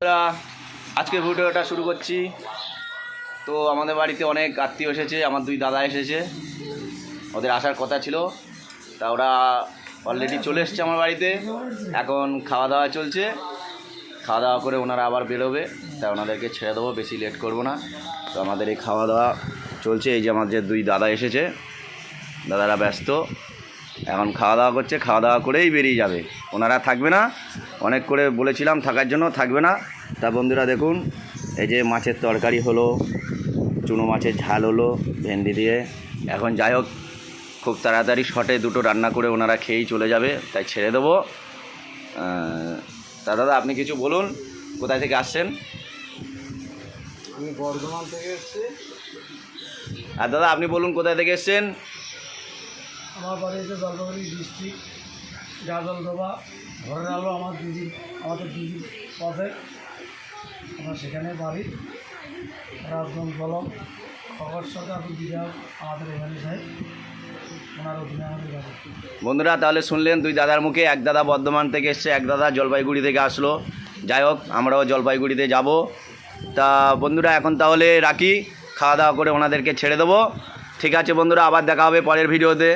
আমরা আজকের ভিডিওটা শুরু করছি। তো আমাদের বাড়িতে অনেক আত্মীয় এসেছে, আমার দুই দাদা এসেছে, ওদের আসার কথা ছিল, তা ওরা অলরেডি চলে এসছে আমার বাড়িতে। এখন খাওয়া দাওয়া চলছে, খাওয়া দাওয়া করে ওনারা আবার বেরোবে, তাই ওনাদেরকে ছেড়ে দেবো, বেশি লেট করবো না। তো আমাদের এই খাওয়া দাওয়া চলছে। এই যে আমাদের দুই দাদা এসেছে, দাদারা ব্যস্ত, এখন খাওয়া দাওয়া করছে, খাওয়া দাওয়া করেই বেরিয়ে যাবে, ওনারা থাকবে না। অনেক করে বলেছিলাম থাকার জন্য, থাকবে না। তা বন্ধুরা দেখুন, এই যে মাছের তরকারি হলো, চুনো মাছের ঝাল হলো ভেন্ডি দিয়ে। এখন যাই হোক, খুব তাড়াতাড়ি শর্টে দুটো রান্না করে ওনারা খেয়েই চলে যাবে, তাই ছেড়ে দেবো। তা দাদা আপনি কিছু বলুন, কোথায় থেকে আসছেন? আমি বর্ধমান থেকে এসেছি। আর দাদা আপনি বলুন কোথায় থেকে এসছেন? আমার বাড়ি হচ্ছে জলপাইগুড়ি ডিস্ট্রিক্ট, গাজলডোবা। ঘরের আলো আমাদের দিদির পথে, আমার সেখানে বাড়ি। রাজগঞ্জ বলম খবর সরকার দিদা আমাদের এখানে সাহেব, ওনার অধীনে আমাদের বাড়ি। বন্ধুরা তাহলে শুনলেন দুই দাদার মুখে, এক দাদা বর্ধমান থেকে এসছে, এক দাদা জলপাইগুড়ি থেকে আসলো। যাই হোক, আমরাও জলপাইগুড়িতে যাব। তা বন্ধুরা এখন তাহলে রাখি, খাওয়া দাওয়া করে ওনাদেরকে ছেড়ে দেবো। ঠিক আছে বন্ধুরা, আবার দেখা হবে পরের ভিডিওতে।